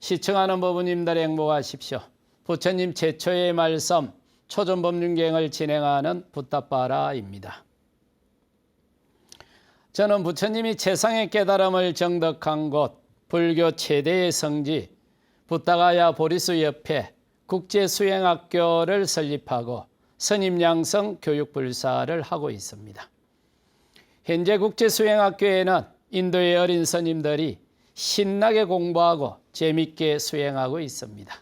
시청하는 부부님들 행복하십시오. 부처님 최초의 말씀 초전법륜경을 진행하는 붓다빠라입니다. 저는 부처님이 최상의 깨달음을 정덕한 곳 불교 최대의 성지 붓다가야 보리수 옆에 국제수행학교를 설립하고 선임양성 교육불사를 하고 있습니다. 현재 국제수행학교에는 인도의 어린 스님들이 신나게 공부하고 재밌게 수행하고 있습니다.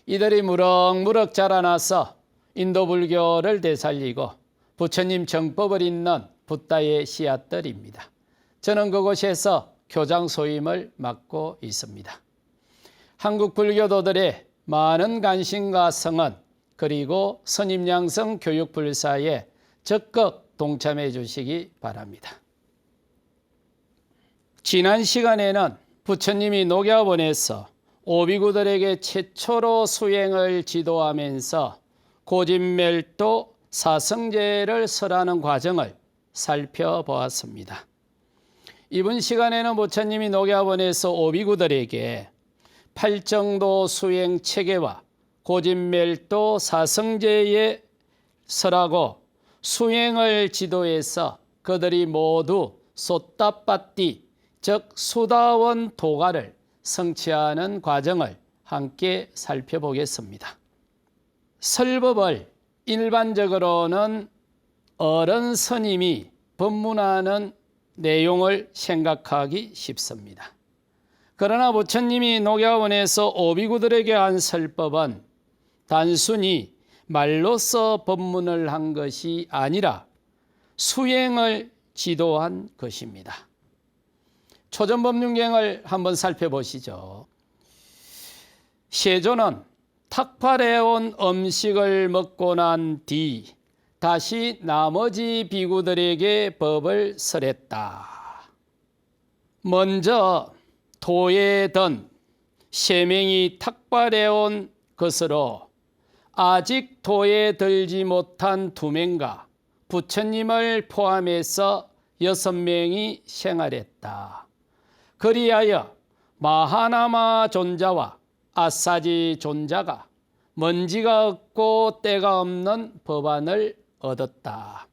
이들이 무럭무럭 자라나서 인도 불교를 되살리고 부처님 정법을 잇는 붓다의 씨앗들입니다. 저는 그곳에서 교장 소임을 맡고 있습니다. 한국 불교도들의 많은 관심과 성원 그리고 선임양성 교육불사에 적극 동참해 주시기 바랍니다. 지난 시간에는 부처님이 녹야원에서 오비구들에게 최초로 수행을 지도하면서 고진멸도 사성제를 설하는 과정을 살펴보았습니다. 이번 시간에는 부처님이 녹야원에서 오비구들에게 팔정도 수행 체계와 고진멸도 사성제에 설하고 수행을 지도해서 그들이 모두 소따빠띠 즉 수다원 도가를 성취하는 과정을 함께 살펴보겠습니다. 설법을 일반적으로는 어른 스님이 법문하는 내용을 생각하기 쉽습니다. 그러나 부처님이 녹야원에서 오비구들에게 한 설법은 단순히 말로서 법문을 한 것이 아니라 수행을 지도한 것입니다. 초전법륜경을 한번 살펴보시죠. 세조는 탁발해온 음식을 먹고 난 뒤 다시 나머지 비구들에게 법을 설했다. 먼저 도에 든 세명이 탁발해온 것으로 아직 도에 들지 못한 2명과 부처님을 포함해서 6명이 생활했다. 그리하여 마하나마 존자와 아사지 존자가 먼지가 없고 때가 없는 법안을 얻었다.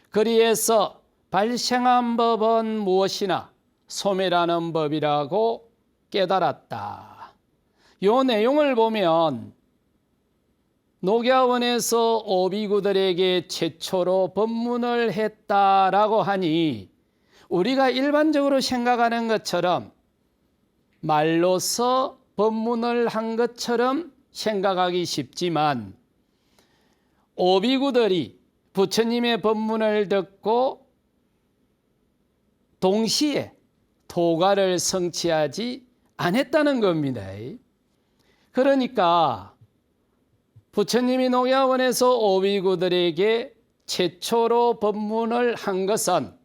그리해서 발생한 법은 무엇이나 소멸하는 법이라고 깨달았다. 이 내용을 보면 녹야원에서 오비구들에게 최초로 법문을 했다라고 하니 우리가 일반적으로 생각하는 것처럼 말로서 법문을 한 것처럼 생각하기 쉽지만 오비구들이 부처님의 법문을 듣고 동시에 도가를 성취하지 않았다는 겁니다. 그러니까 부처님이 녹야원에서 오비구들에게 최초로 법문을 한 것은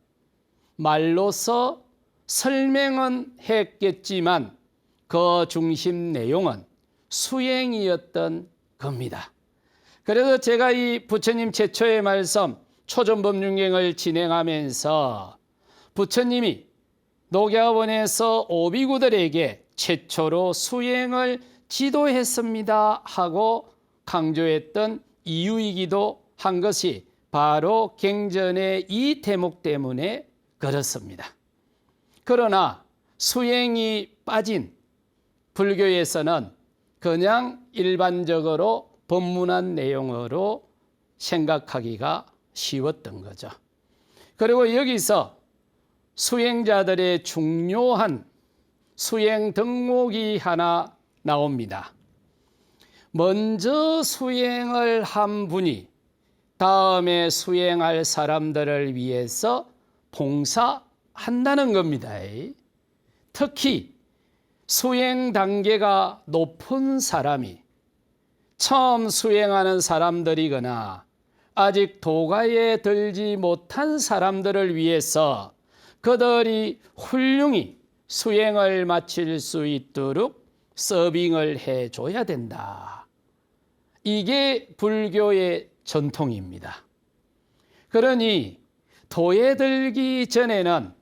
말로서 설명은 했겠지만 그 중심 내용은 수행이었던 겁니다. 그래서 제가 이 부처님 최초의 말씀 초전법륜경을 진행하면서 부처님이 녹야원에서 오비구들에게 최초로 수행을 지도했습니다 하고 강조했던 이유이기도 한 것이 바로 경전의 이 대목 때문에 그렇습니다. 그러나 수행이 빠진 불교에서는 그냥 일반적으로 법문한 내용으로 생각하기가 쉬웠던 거죠. 그리고 여기서 수행자들의 중요한 수행 덕목이 하나 나옵니다. 먼저 수행을 한 분이 다음에 수행할 사람들을 위해서 봉사한다는 겁니다. 특히 수행 단계가 높은 사람이 처음 수행하는 사람들이거나 아직 도가에 들지 못한 사람들을 위해서 그들이 훌륭히 수행을 마칠 수 있도록 서빙을 해줘야 된다. 이게 불교의 전통입니다. 그러니 도에 들기 전에는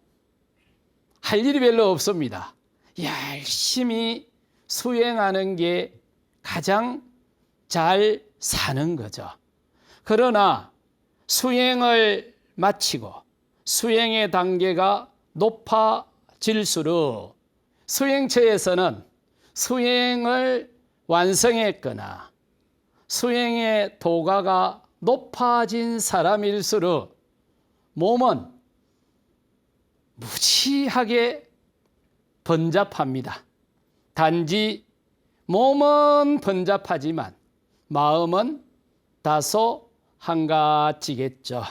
할 일이 별로 없습니다. 열심히 수행하는 게 가장 잘 사는 거죠. 그러나 수행을 마치고 수행의 단계가 높아질수록 수행처에서는 수행을 완성했거나 수행의 도가가 높아진 사람일수록 몸은 무지하게 번잡합니다. 단지 몸은 번잡하지만 마음은 다소 한가지겠죠.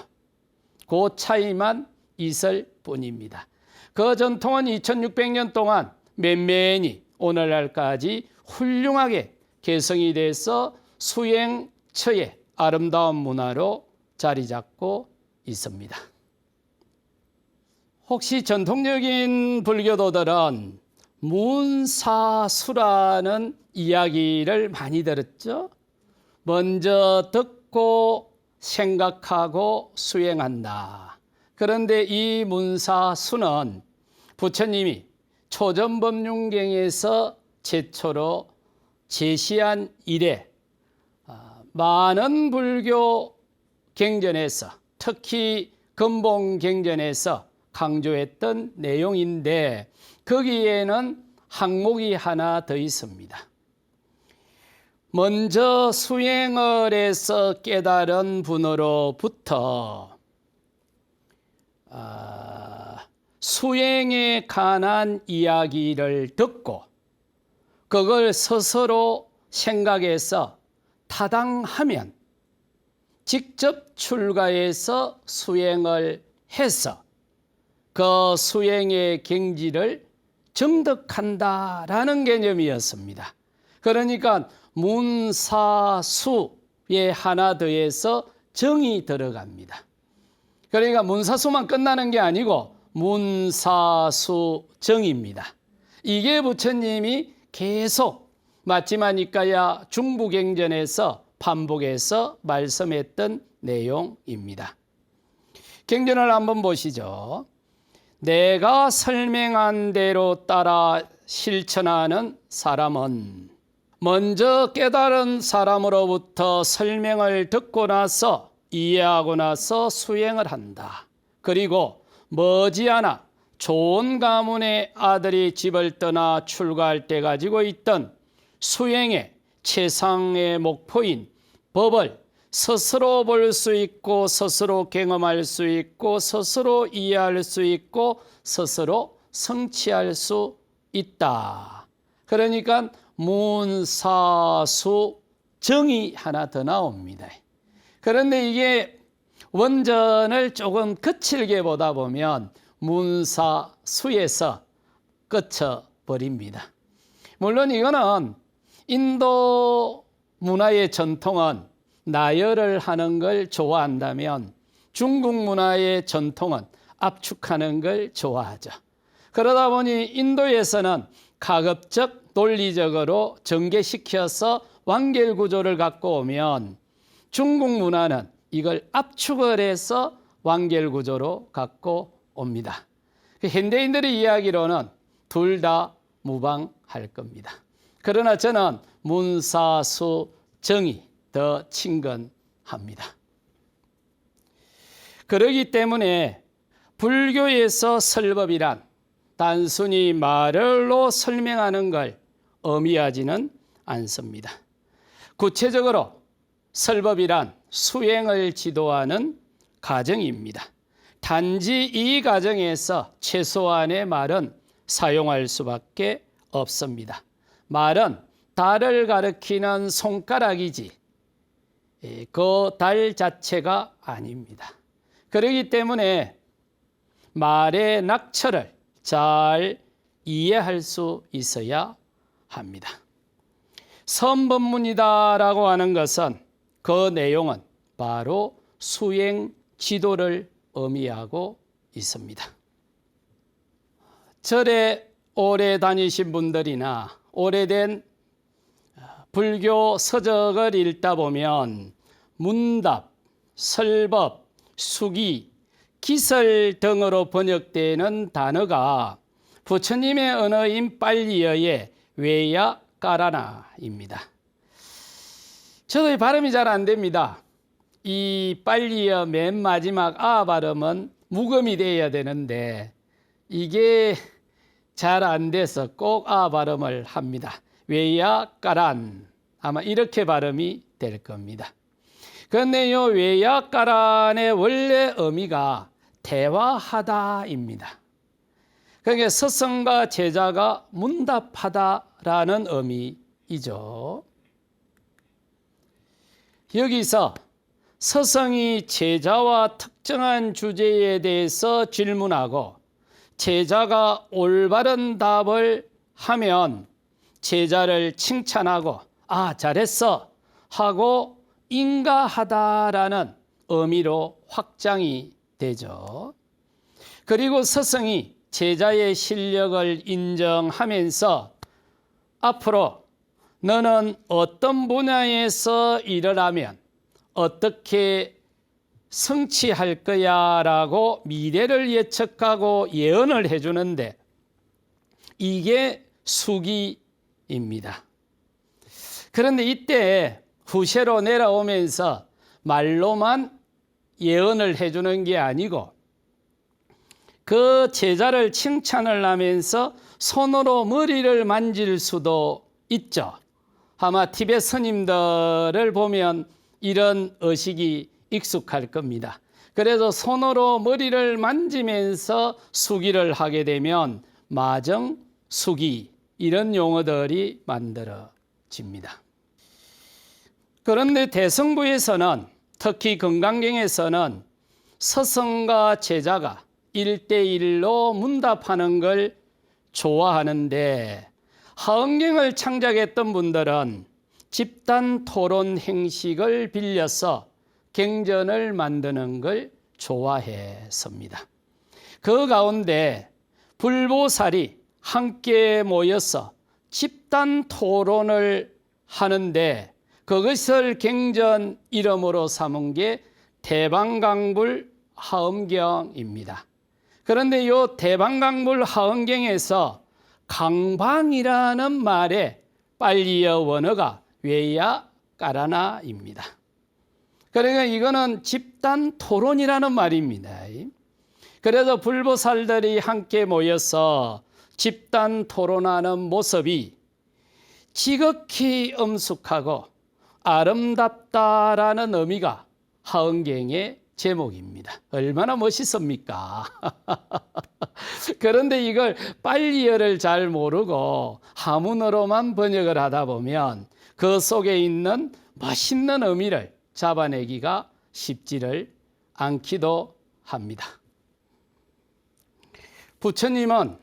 그 차이만 있을 뿐입니다. 그 전통은 2600년 동안 맨맨이 오늘날까지 훌륭하게 개성이 돼서 수행처의 아름다운 문화로 자리 잡고 있습니다. 혹시 전통적인 불교도들은 문사수라는 이야기를 많이 들었죠? 먼저 듣고 생각하고 수행한다. 그런데 이 문사수는 부처님이 초전법륜경에서 최초로 제시한 이래 많은 불교 경전에서 특히 근본경전에서 강조했던 내용인데 거기에는 항목이 하나 더 있습니다. 먼저 수행을 해서 깨달은 분으로부터 수행에 관한 이야기를 듣고 그걸 스스로 생각해서 타당하면 직접 출가해서 수행을 해서 그 수행의 경지를 정득한다라는 개념이었습니다. 그러니까 문사수에 하나 더해서 정이 들어갑니다. 그러니까 문사수만 끝나는 게 아니고 문사수정입니다. 이게 부처님이 계속 마치마니까야 중부경전에서 반복해서 말씀했던 내용입니다. 경전을 한번 보시죠. 내가 설명한 대로 따라 실천하는 사람은 먼저 깨달은 사람으로부터 설명을 듣고 나서 이해하고 나서 수행을 한다. 그리고 머지않아 좋은 가문의 아들이 집을 떠나 출가할 때 가지고 있던 수행의 최상의 목표인 법을 스스로 볼 수 있고 스스로 경험할 수 있고 스스로 이해할 수 있고 스스로 성취할 수 있다. 그러니까 문사수정이 하나 더 나옵니다. 그런데 이게 원전을 조금 거칠게 보다 보면 문사수에서 끝쳐버립니다. 물론 이거는 인도 문화의 전통은 나열을 하는 걸 좋아한다면 중국 문화의 전통은 압축하는 걸 좋아하죠. 그러다 보니 인도에서는 가급적 논리적으로 전개시켜서 완결구조를 갖고 오면 중국 문화는 이걸 압축을 해서 완결구조로 갖고 옵니다. 현대인들의 이야기로는 둘 다 무방할 겁니다. 그러나 저는 문사수정이 더 친근합니다. 그러기 때문에 불교에서 설법이란 단순히 말로 설명하는 걸 의미하지는 않습니다. 구체적으로 설법이란 수행을 지도하는 과정입니다. 단지 이 과정에서 최소한의 말은 사용할 수밖에 없습니다. 말은 달을 가리키는 손가락이지 그 달 자체가 아닙니다. 그렇기 때문에 말의 낙처를 잘 이해할 수 있어야 합니다. 선법문이다라고 하는 것은 그 내용은 바로 수행 지도를 의미하고 있습니다. 절에 오래 다니신 분들이나 오래된 불교 서적을 읽다 보면 문답, 설법, 수기, 기설 등으로 번역되는 단어가 부처님의 언어인 빨리어의 외야 까라나입니다. 저도 이 발음이 잘 안 됩니다. 이 빨리어 맨 마지막 아 발음은 묵음이 돼야 되는데 이게 잘 안 돼서 꼭 아 발음을 합니다. 외야까란 아마 이렇게 발음이 될 겁니다. 그런데 이 외야까란의 원래 의미가 대화하다입니다. 그러니까 스승과 제자가 문답하다라는 의미이죠. 여기서 스승이 제자와 특정한 주제에 대해서 질문하고 제자가 올바른 답을 하면 제자를 칭찬하고 아 잘했어 하고 인가하다라는 의미로 확장이 되죠. 그리고 스승이 제자의 실력을 인정하면서 앞으로 너는 어떤 분야에서 일을 하면 어떻게 성취할 거야 라고 미래를 예측하고 예언을 해주는데 이게 수기입니다. 그런데 이때 후세로 내려오면서 말로만 예언을 해주는 게 아니고 그 제자를 칭찬을 하면서 손으로 머리를 만질 수도 있죠. 아마 티베트 스님들을 보면 이런 의식이 익숙할 겁니다. 그래서 손으로 머리를 만지면서 수기를 하게 되면 마정, 수기 이런 용어들이 만들어집니다. 그런데 대승부에서는 특히 금강경에서는 스승과 제자가 1대1로 문답하는 걸 좋아하는데 하응경을 창작했던 분들은 집단 토론 형식을 빌려서 경전을 만드는 걸 좋아했습니다. 그 가운데 불보살이 함께 모여서 집단 토론을 하는데 그것을 경전 이름으로 삼은 게 대방강불 하엄경입니다. 그런데 이 대방강불 하엄경에서 강방이라는 말의 빨리어 원어가 외야 까라나입니다. 그러니까 이거는 집단 토론이라는 말입니다. 그래서 불보살들이 함께 모여서 집단 토론하는 모습이 지극히 엄숙하고 아름답다라는 의미가 하응경의 제목입니다. 얼마나 멋있습니까? 그런데 이걸 빨리어를 잘 모르고 한문어로만 번역을 하다 보면 그 속에 있는 멋있는 의미를 잡아내기가 쉽지를 않기도 합니다. 부처님은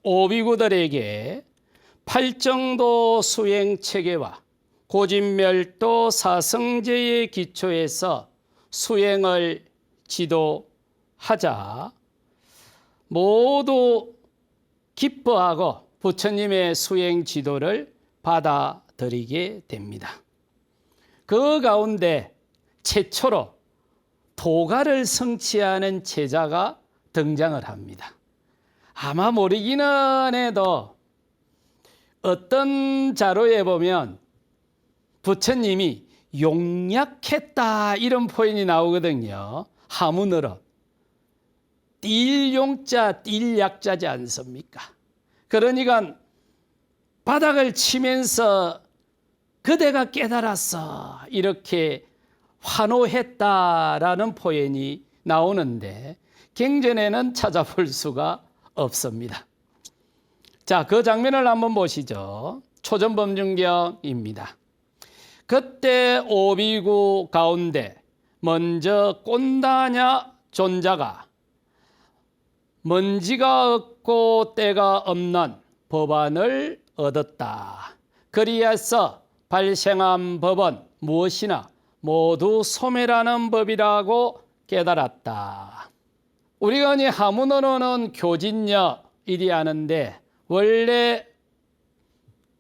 오비구들에게 팔정도 수행 체계와 고진멸도 사성제의 기초에서 수행을 지도하자 모두 기뻐하고 부처님의 수행 지도를 받아들이게 됩니다. 그 가운데 최초로 도가를 성취하는 제자가 등장을 합니다. 아마 모르기는 해도 어떤 자료에 보면 부처님이 용약했다 이런 표현이 나오거든요. 한문어로. 띨용자, 띨약자지 않습니까? 그러니까 바닥을 치면서 그대가 깨달았어 이렇게 환호했다라는 표현이 나오는데 경전에는 찾아볼 수가 없습니다. 자, 그 장면을 한번 보시죠. 초전범중경입니다. 그때 오비구 가운데 먼저 꼰다냐 존자가 먼지가 없고 때가 없는 법안을 얻었다. 그리하여서 발생한 법은 무엇이나 모두 소멸하는 법이라고 깨달았다. 우리가 이 한문어로는 교진여 이리 하는데 원래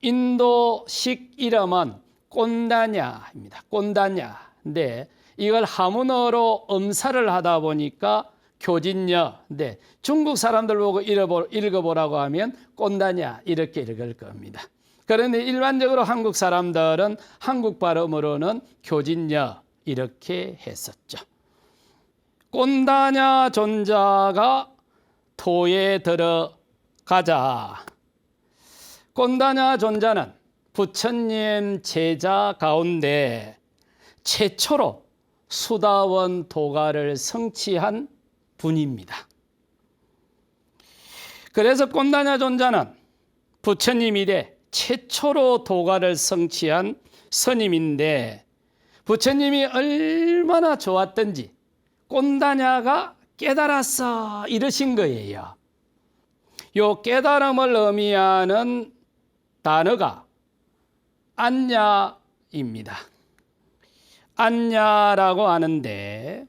인도식 이름은 꼰다냐입니다. 꼰다냐. 근데 이걸 한문어로 음사를 하다 보니까 교진여. 근데 중국 사람들 보고 읽어보라고 하면 꼰다냐 이렇게 읽을 겁니다. 그런데 일반적으로 한국 사람들은 한국 발음으로는 교진여 이렇게 했었죠. 꼰다냐 존자가 토에 들어가자. 꼰다냐 존자는 부처님 제자 가운데 최초로 수다원 도가를 성취한 분입니다. 그래서 꼰다냐 존자는 부처님 이래 최초로 도가를 성취한 스님인데 부처님이 얼마나 좋았던지 꼰다냐가 깨달았어 이러신 거예요. 요 깨달음을 의미하는 단어가 안냐입니다. 안냐라고 하는데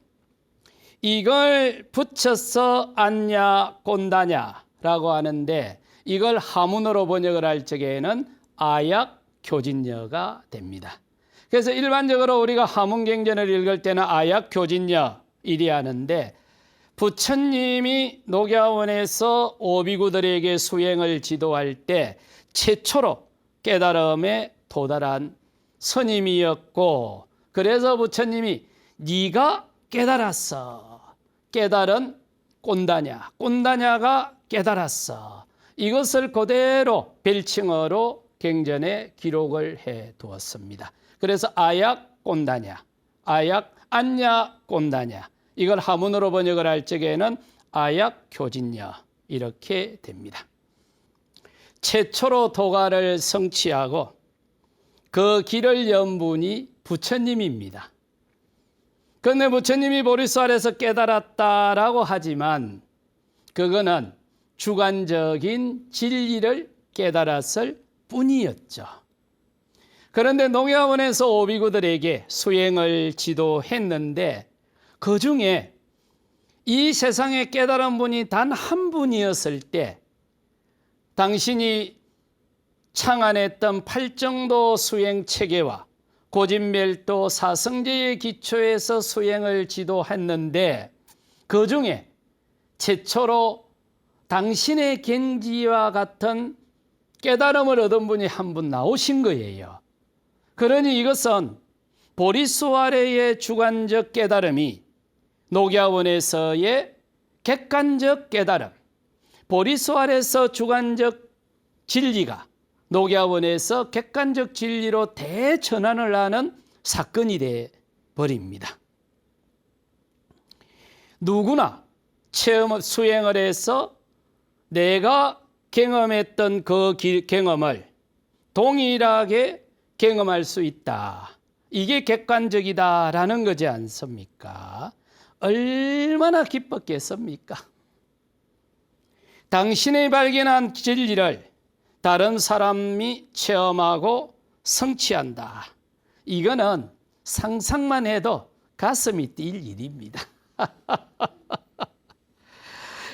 이걸 붙여서 안냐 꼰다냐라고 하는데 이걸 하문으로 번역을 할 적에는 아약 교진여가 됩니다. 그래서 일반적으로 우리가 하문경전을 읽을 때는 아약 교진여 이리 하는데 부처님이 녹야원에서 오비구들에게 수행을 지도할 때 최초로 깨달음에 도달한 스님이었고 그래서 부처님이 네가 깨달았어. 깨달은 꼰다냐. 꼰다냐가 깨달았어. 이것을 그대로 별칭어로 경전에 기록을 해 두었습니다. 그래서 아약 꼰다냐, 아약 안냐 꼰다냐 이걸 하문으로 번역을 할 적에는 아약 교진여 이렇게 됩니다. 최초로 도가를 성취하고 그 길을 연 분이 부처님입니다. 그런데 부처님이 보리수아에서 깨달았다라고 하지만 그거는 주관적인 진리를 깨달았을 뿐이었죠. 그런데 녹야원에서 오비구들에게 수행을 지도했는데 그 중에 이 세상에 깨달은 분이 단 한 분이었을 때 당신이 창안했던 팔정도 수행 체계와 고진멸도 사성제의 기초에서 수행을 지도했는데 그 중에 최초로 당신의 gen지와 같은 깨달음을 얻은 분이 한 분 나오신 거예요. 그러니 이것은 보리수아래의 주관적 깨달음이 녹야원에서의 객관적 깨달음, 보리수아래에서 주관적 진리가 녹야원에서 객관적 진리로 대전환을 하는 사건이 돼 버립니다. 누구나 체험 수행을 해서 내가 경험했던 그 경험을 동일하게 경험할 수 있다. 이게 객관적이다라는 거지 않습니까? 얼마나 기뻤겠습니까? 당신이 발견한 진리를 다른 사람이 체험하고 성취한다. 이거는 상상만 해도 가슴이 뛸 일입니다.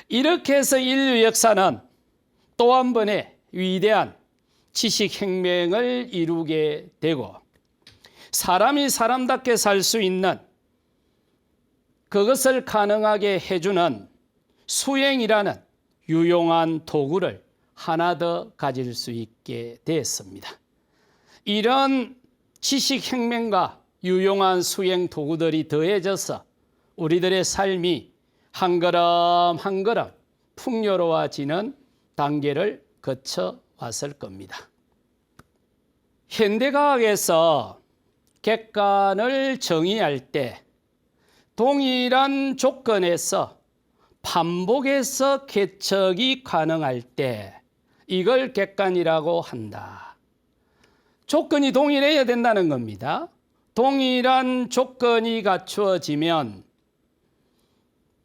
이렇게 해서 인류 역사는 또 한 번의 위대한 지식혁명을 이루게 되고 사람이 사람답게 살 수 있는 그것을 가능하게 해주는 수행이라는 유용한 도구를 하나 더 가질 수 있게 되었습니다. 이런 지식혁명과 유용한 수행 도구들이 더해져서 우리들의 삶이 한 걸음 한 걸음 풍요로워지는 단계를 거쳐 왔을 겁니다. 현대과학에서 객관을 정의할 때 동일한 조건에서 반복해서 개척이 가능할 때 이걸 객관이라고 한다. 조건이 동일해야 된다는 겁니다. 동일한 조건이 갖추어지면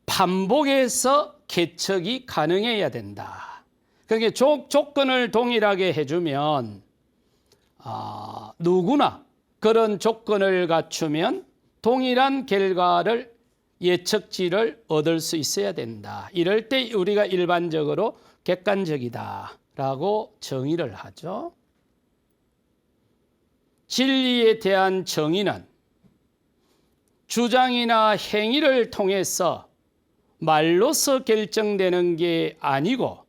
반복해서 개척이 가능해야 된다. 그러니까 조건을 동일하게 해주면 누구나 그런 조건을 갖추면 동일한 결과를 예측치를 얻을 수 있어야 된다. 이럴 때 우리가 일반적으로 객관적이다라고 정의를 하죠. 진리에 대한 정의는 주장이나 행위를 통해서 말로서 결정되는 게 아니고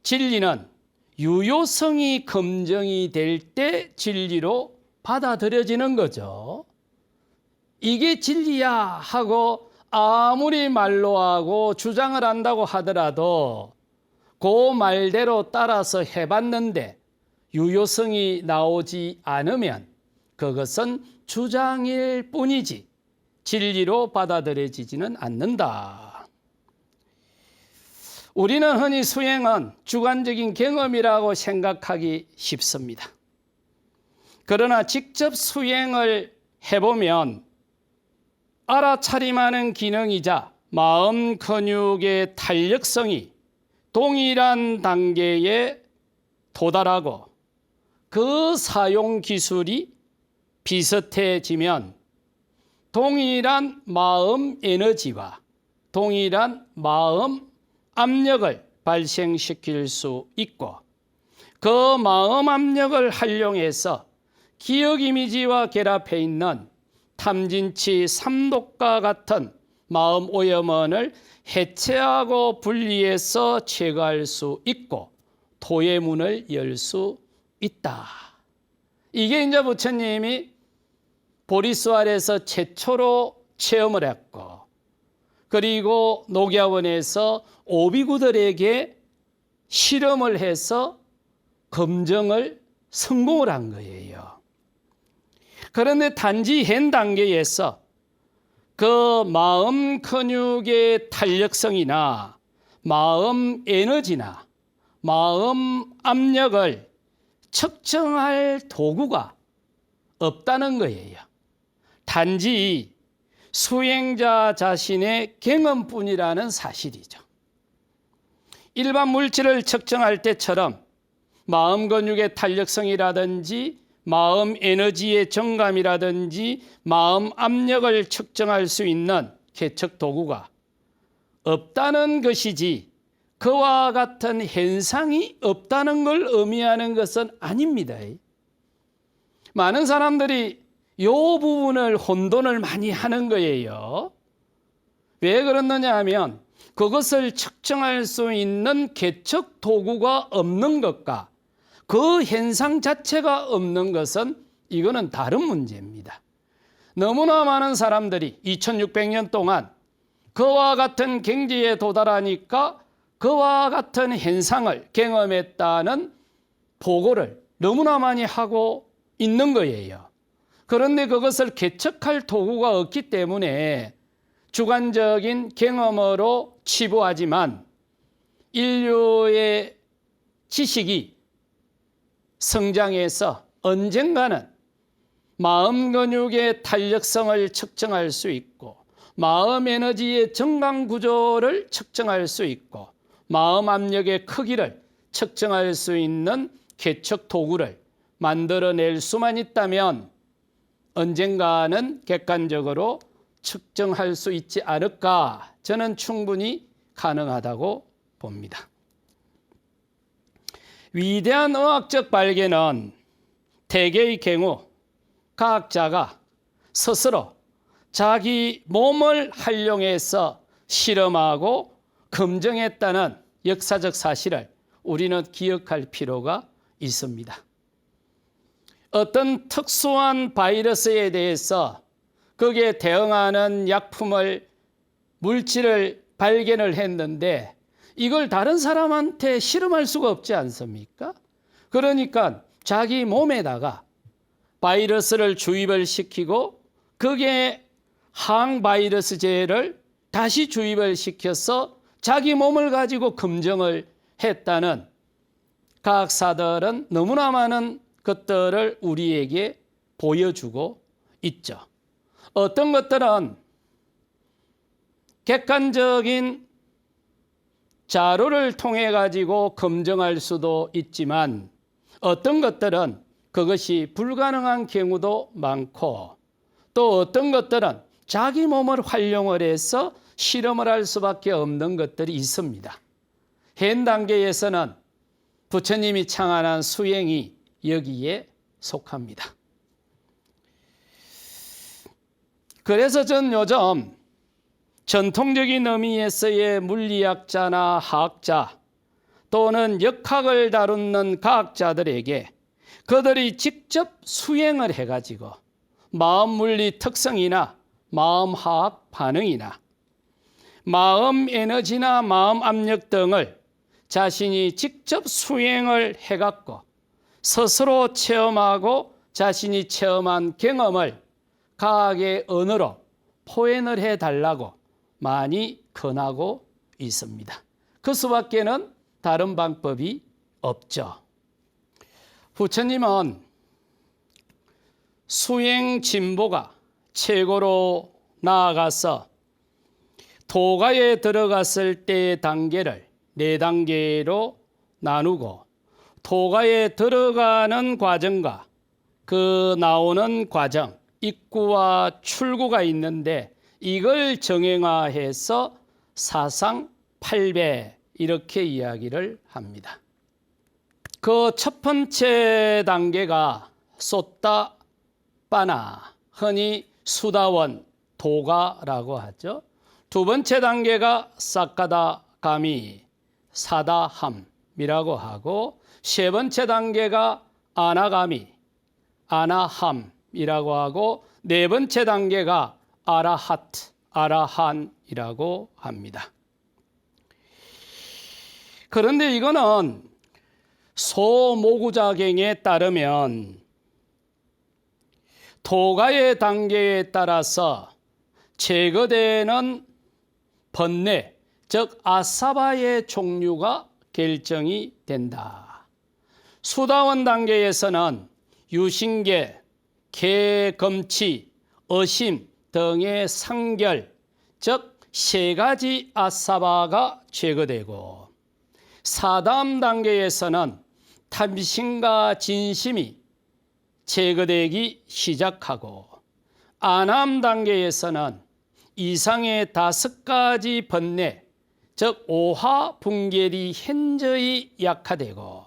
진리는 유효성이 검증이 될 때 진리로 받아들여지는 거죠. 이게 진리야 하고 아무리 말로 하고 주장을 한다고 하더라도 그 말대로 따라서 해봤는데 유효성이 나오지 않으면 그것은 주장일 뿐이지 진리로 받아들여지지는 않는다. 우리는 흔히 수행은 주관적인 경험이라고 생각하기 쉽습니다. 그러나 직접 수행을 해보면 알아차림하는 기능이자 마음 근육의 탄력성이 동일한 단계에 도달하고 그 사용 기술이 비슷해지면 동일한 마음 에너지와 동일한 마음 압력을 발생시킬 수 있고 그 마음 압력을 활용해서 기억 이미지와 결합해 있는 탐진치 삼독과 같은 마음 오염원을 해체하고 분리해서 제거할 수 있고 도의 문을 열 수 있다. 이게 이제 부처님이 보리수알에서 최초로 체험을 했고 그리고 녹야원에서 오비구들에게 실험을 해서 검증을 성공을 한 거예요. 그런데 단지 현 단계에서 그 마음 근육의 탄력성이나 마음 에너지나 마음 압력을 측정할 도구가 없다는 거예요. 단지 수행자 자신의 경험뿐이라는 사실이죠. 일반 물질을 측정할 때처럼 마음 근육의 탄력성이라든지 마음 에너지의 정감이라든지 마음 압력을 측정할 수 있는 계측 도구가 없다는 것이지 그와 같은 현상이 없다는 걸 의미하는 것은 아닙니다. 많은 사람들이 이 부분을 혼돈을 많이 하는 거예요. 왜 그렇느냐 하면 그것을 측정할 수 있는 계측 도구가 없는 것과 그 현상 자체가 없는 것은 이거는 다른 문제입니다. 너무나 많은 사람들이 2600년 동안 그와 같은 경지에 도달하니까 그와 같은 현상을 경험했다는 보고를 너무나 많이 하고 있는 거예요. 그런데 그것을 계측할 도구가 없기 때문에 주관적인 경험으로 치부하지만 인류의 지식이 성장해서 언젠가는 마음 근육의 탄력성을 측정할 수 있고 마음 에너지의 정강 구조를 측정할 수 있고 마음 압력의 크기를 측정할 수 있는 계측 도구를 만들어낼 수만 있다면 언젠가는 객관적으로 측정할 수 있지 않을까 저는 충분히 가능하다고 봅니다. 위대한 의학적 발견은 대개의 경우 과학자가 스스로 자기 몸을 활용해서 실험하고 검증했다는 역사적 사실을 우리는 기억할 필요가 있습니다. 어떤 특수한 바이러스에 대해서 거기에 대응하는 약품을 물질을 발견을 했는데 이걸 다른 사람한테 실험할 수가 없지 않습니까? 그러니까 자기 몸에다가 바이러스를 주입을 시키고 거기에 항바이러스제를 다시 주입을 시켜서 자기 몸을 가지고 검증을 했다는 과학사들은 너무나 많은 것들을 우리에게 보여주고 있죠. 어떤 것들은 객관적인 자료를 통해 가지고 검증할 수도 있지만 어떤 것들은 그것이 불가능한 경우도 많고 또 어떤 것들은 자기 몸을 활용을 해서 실험을 할 수밖에 없는 것들이 있습니다. 현 단계에서는 부처님이 창안한 수행이 여기에 속합니다. 그래서 전 요즘 전통적인 의미에서의 물리학자나 화학자 또는 역학을 다루는 과학자들에게 그들이 직접 수행을 해가지고 마음 물리 특성이나 마음 화학 반응이나 마음 에너지나 마음 압력 등을 자신이 직접 수행을 해갖고 스스로 체험하고 자신이 체험한 경험을 과학의 언어로 표현을 해달라고 많이 권하고 있습니다. 그 수밖에는 다른 방법이 없죠. 부처님은 수행 진보가 최고로 나아가서 도가에 들어갔을 때의 단계를 4단계로 나누고 도가에 들어가는 과정과 그 나오는 과정, 입구와 출구가 있는데 이걸 정형화해서 사상 8배 이렇게 이야기를 합니다. 그 첫 번째 단계가 쏟다 빠나, 흔히 수다원 도가라고 하죠. 두 번째 단계가 사카다 가미, 사다함이라고 하고 세 번째 단계가 아나가미, 아나함이라고 하고 네 번째 단계가 아라하트, 아라한이라고 합니다. 그런데 이거는 소모구자경에 따르면 도가의 단계에 따라서 제거되는 번뇌, 즉 아사바의 종류가 결정이 된다. 수다원 단계에서는 유신계, 개검치, 어심 등의 상결, 즉 3가지 아사바가 제거되고 사담 단계에서는 탐심과 진심이 제거되기 시작하고 아남 단계에서는 이상의 5가지 번뇌, 즉 오화 분결이 현저히 약화되고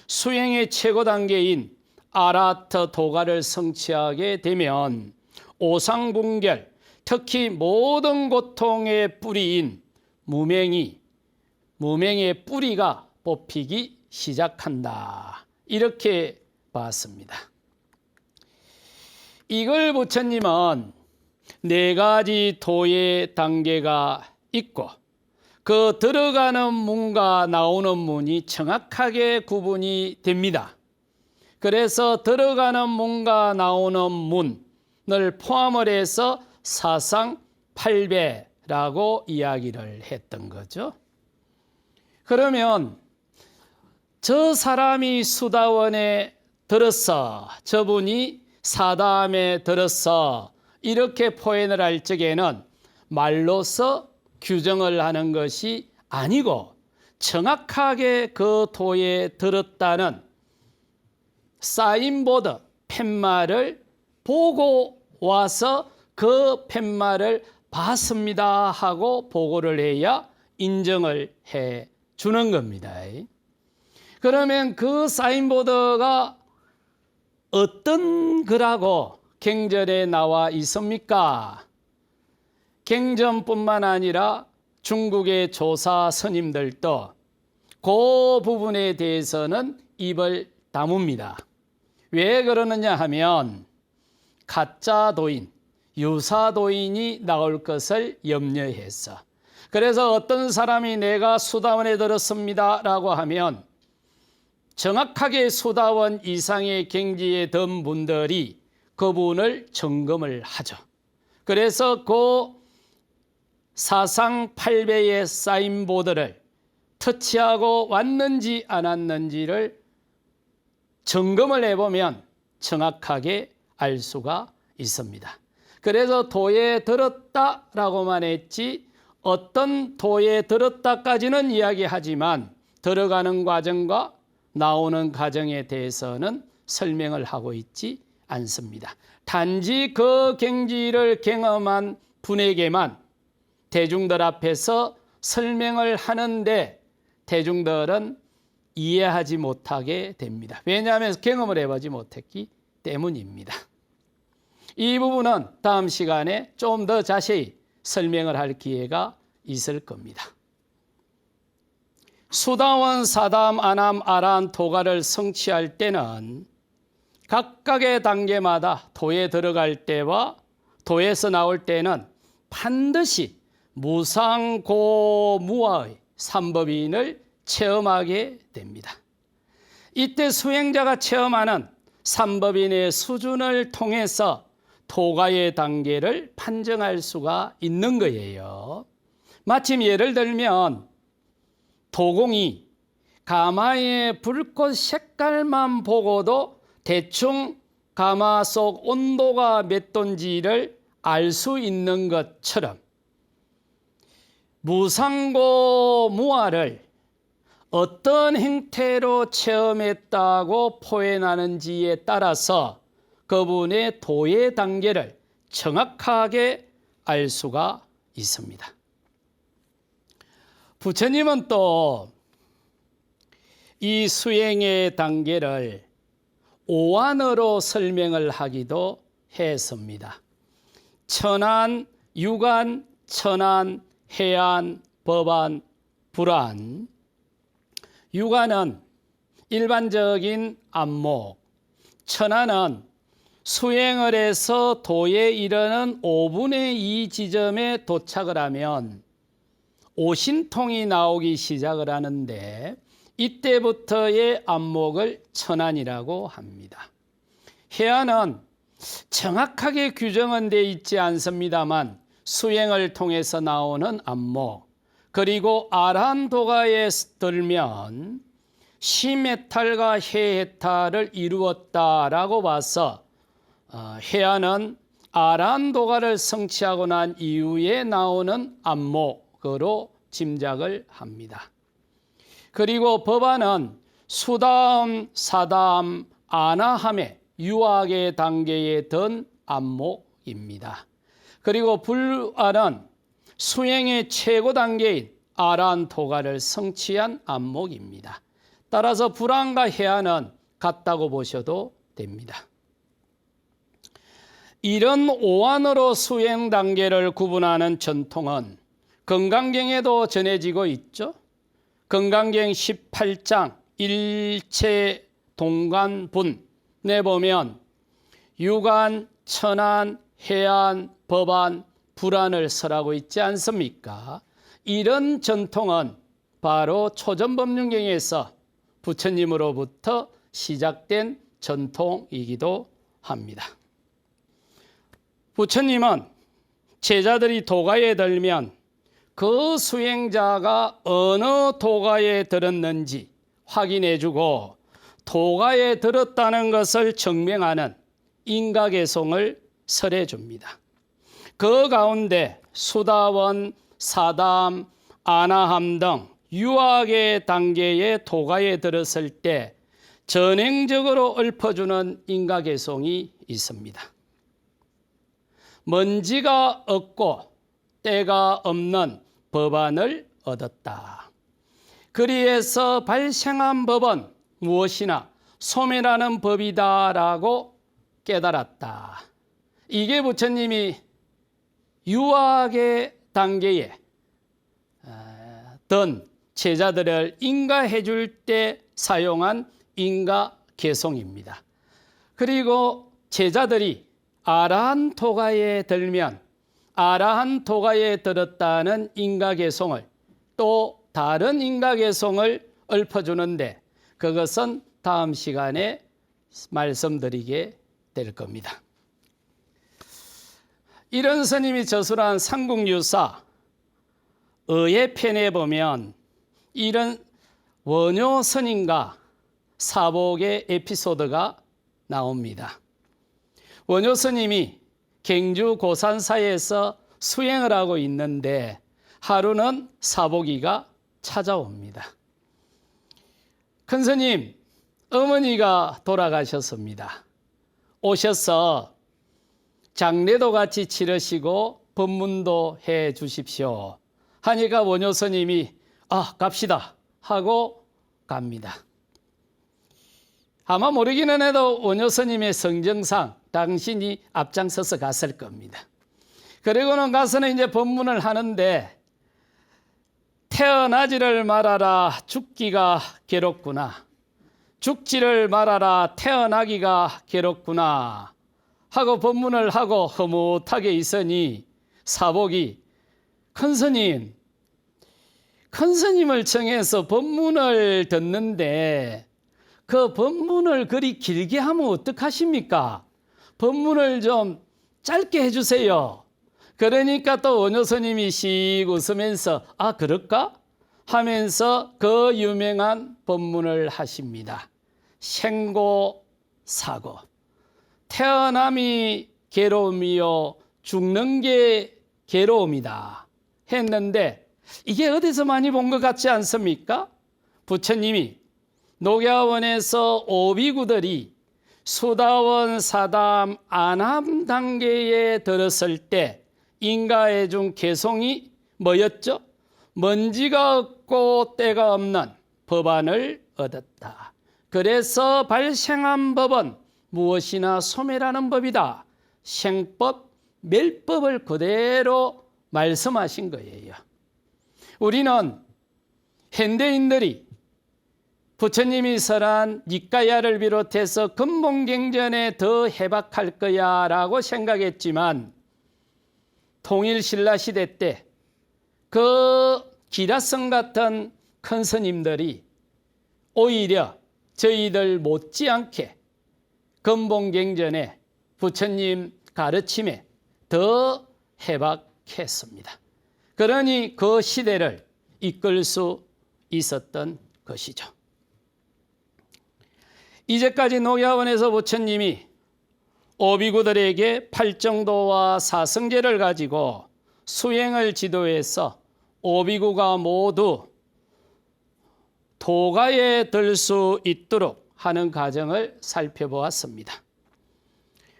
수행의 최고 단계인 아라트 도가를 성취하게 되면 오상분결, 특히 모든 고통의 뿌리인 무명의 뿌리가 뽑히기 시작한다. 이렇게 봤습니다. 이걸 부처님은 4가지 도의 단계가 있고 그 들어가는 문과 나오는 문이 정확하게 구분이 됩니다. 그래서 들어가는 문과 나오는 문을 포함을 해서 사상 8배라고 이야기를 했던 거죠. 그러면 저 사람이 수다원에 들었어, 저분이 사담에 들었어, 이렇게 표현을 할 적에는 말로서 규정을 하는 것이 아니고 정확하게 그 도에 들었다는 사인보드 팻말을 보고 와서 그 팻말을 봤습니다 하고 보고를 해야 인정을 해 주는 겁니다. 그러면 그 사인보드가 어떤 거라고 경전에 나와 있습니까? 경전뿐만 아니라 중국의 조사 스님들도 그 부분에 대해서는 입을 다뭅니다. 왜 그러느냐 하면 가짜 도인, 유사 도인이 나올 것을 염려해서. 그래서 어떤 사람이 내가 수다원에 들었습니다 라고 하면 정확하게 수다원 이상의 경지에 든 분들이 그분을 점검을 하죠. 그래서 그 사상 8배의 사인보드를 터치하고 왔는지 안 왔는지를 점검을 해보면 정확하게 알 수가 있습니다. 그래서 도에 들었다라고만 했지 어떤 도에 들었다까지는 이야기하지만 들어가는 과정과 나오는 과정에 대해서는 설명을 하고 있지 않습니다. 단지 그 경지를 경험한 분에게만 대중들 앞에서 설명을 하는데 대중들은 이해하지 못하게 됩니다. 왜냐하면 경험을 해보지 못했기 때문입니다. 이 부분은 다음 시간에 좀 더 자세히 설명을 할 기회가 있을 겁니다. 수다원, 사담, 아남, 아란, 도가를 성취할 때는 각각의 단계마다 도에 들어갈 때와 도에서 나올 때는 반드시 무상고무아의 삼법인을 체험하게 됩니다. 이때 수행자가 체험하는 삼법인의 수준을 통해서 도가의 단계를 판정할 수가 있는 거예요. 마침 예를 들면 도공이 가마의 불꽃 색깔만 보고도 대충 가마 속 온도가 몇 도인지를 알 수 있는 것처럼 무상고무아를 어떤 형태로 체험했다고 표현하는지에 따라서 그분의 도의 단계를 정확하게 알 수가 있습니다. 부처님은 또 이 수행의 단계를 오안으로 설명을 하기도 했습니다. 천안, 유관, 천안, 해안, 법안, 불안. 유관은 일반적인 안목, 천안은 수행을 해서 도에 이르는 5분의 2 지점에 도착을 하면 오신통이 나오기 시작을 하는데 이때부터의 안목을 천안이라고 합니다. 해안은 정확하게 규정은 되어 있지 않습니다만 수행을 통해서 나오는 안목, 그리고 아란도가에 들면 심해탈과 해해탈을 이루었다라고 봐서 해안은 아란도가를 성취하고 난 이후에 나오는 안목으로 짐작을 합니다. 그리고 법안은 수다음, 사다음, 아나함의 유학의 단계에 든 안목입니다. 그리고 불안은 수행의 최고 단계인 아란토가를 성취한 안목입니다. 따라서 불안과 해안은 같다고 보셔도 됩니다. 이런 오안으로 수행 단계를 구분하는 전통은 건강경에도 전해지고 있죠. 건강경 18장 일체 동관분에 보면 유관, 천안, 해안, 법안, 불안을 설하고 있지 않습니까? 이런 전통은 바로 초전법륜경에서 부처님으로부터 시작된 전통이기도 합니다. 부처님은 제자들이 도가에 들면 그 수행자가 어느 도가에 들었는지 확인해주고 도가에 들었다는 것을 증명하는 인가개송을 설해줍니다. 그 가운데 수다원, 사담, 아나함 등 유학의 단계의 도가에 들었을 때 전행적으로 읊어주는 인가개송이 있습니다. 먼지가 없고 때가 없는 법안을 얻었다. 그리해서 발생한 법은 무엇이나 소멸하는 법이다라고 깨달았다. 이게 부처님이 유학의 단계에 든 제자들을 인가해 줄 때 사용한 인가개송입니다. 그리고 제자들이 아라한토가에 들면 아라한토가에 들었다는 인가개송을 또 다른 인가개송을 읊어주는데 그것은 다음 시간에 말씀드리게 될 겁니다. 이런 스님이 저술한 삼국유사 의예편에 보면 이런 원효 스님과 사복의 에피소드가 나옵니다. 원효 스님이 갱주 고산사에서 수행을 하고 있는데 하루는 사복이가 찾아옵니다. 큰 스님, 어머니가 돌아가셨습니다. 오셔서 장례도 같이 치르시고 법문도 해 주십시오. 하니까 원효 스님이 갑시다 하고 갑니다. 아마 모르기는 해도 원효 스님의 성정상 당신이 앞장서서 갔을 겁니다. 그리고는 가서는 이제 법문을 하는데 태어나지를 말아라 죽기가 괴롭구나. 죽지를 말아라 태어나기가 괴롭구나 하고 법문을 하고 흐뭇하게 있으니 사복이 큰 스님을 청해서 법문을 듣는데 그 법문을 그리 길게 하면 어떡하십니까? 법문을 좀 짧게 해주세요. 그러니까 또 원효 스님이 씩 웃으면서 아 그럴까? 하면서 그 유명한 법문을 하십니다. 생고사고 태어남이 괴로움이요 죽는 게 괴로움이다 했는데 이게 어디서 많이 본 것 같지 않습니까? 부처님이 녹야원에서 오비구들이 수다원 사담 안함 단계에 들었을 때 인가해 준 개송이 뭐였죠? 먼지가 없고 때가 없는 법안을 얻었다. 그래서 발생한 법은 무엇이나 소멸하는 법이다. 생법, 멸법을 그대로 말씀하신 거예요. 우리는 현대인들이 부처님이 설한 니까야를 비롯해서 근본경전에 더 해박할 거야 라고 생각했지만 통일신라시대 때 그 기라성 같은 큰 스님들이 오히려 저희들 못지않게 근본경전에 부처님 가르침에 더 해박했습니다. 그러니 그 시대를 이끌 수 있었던 것이죠. 이제까지 녹야원에서 부처님이 오비구들에게 팔정도와 사성제를 가지고 수행을 지도해서 오비구가 모두 도가에 들 수 있도록 하는 과정을 살펴보았습니다.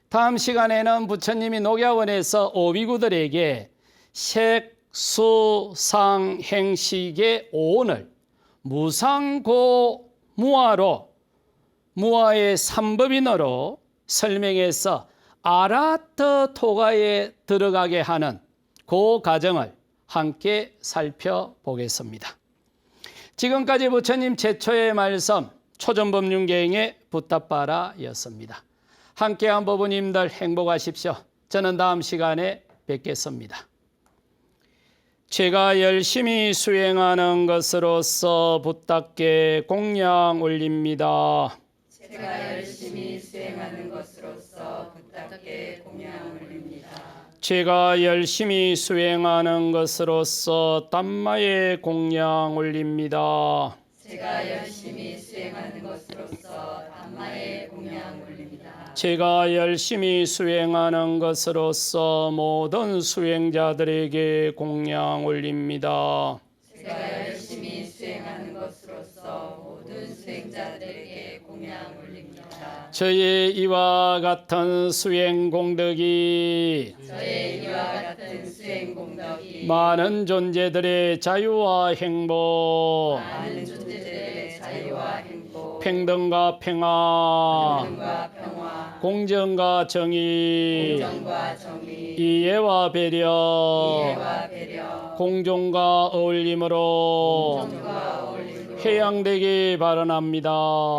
다음 시간에는 부처님이 녹야원에서 오비구들에게 색, 수, 상, 행식의 오온을 무상고 무아로 무아의 삼법인으로 설명해서 아라트 토가에 들어가게 하는 그 과정을 함께 살펴보겠습니다. 지금까지 부처님 최초의 말씀 초전법륜경의 부타빠라였습니다. 함께한 법부님들 행복하십시오. 저는 다음 시간에 뵙겠습니다. 제가 열심히 수행하는 것으로서 부탁께 공양 올립니다. 제가 열심히 수행하는 것으로서 부탁께 공양 올립니다. 제가 열심히 수행하는 것으로서 담마의 공양 올립니다. 제가 열심히 수행하는 것으로서 담마의 공양 올립니다. 제가 열심히 수행하는 것으로서 모든 수행자들에게 공양 올립니다. 제가 열심히 수행하는 것으로서 모든 수행자들에게 공양 올립니다. 저의 이와 같은 수행 공덕이 저의 이와 같은 수행 공덕이 많은 존재들의 자유와 행복, 많은 존재들의 자유와 행복, 평등과 평화, 평등과 평화, 공정과 정의, 공정과 정의, 이해와 배려, 이해와 배려, 공존과 어울림으로 공정과 어울림으로 해양되기 바라납니다.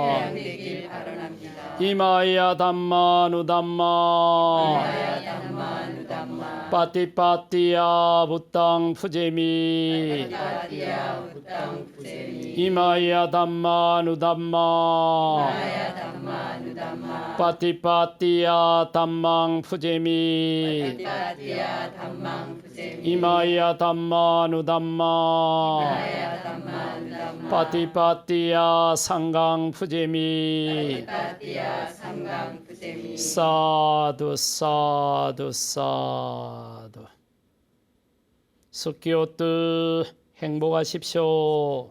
해양되길 바라납니다. 이마야 담마 누담마 이마야 담마 누담마 빠띠빠띠야 부땅 푸제미 빠띠야 부땅 부제미 이마야 담마 누담마 이마야 담마 누담마 빠띠빠띠야 담망 푸제미 빠띠야 담망 부제미 이마야 담마 누담마 이마야 담마 누담마 빠띠빠띠야 상강 푸제미 빠띠야 상강 부제미 사두 사두 사두. 숙기오뜨 행복하십시오.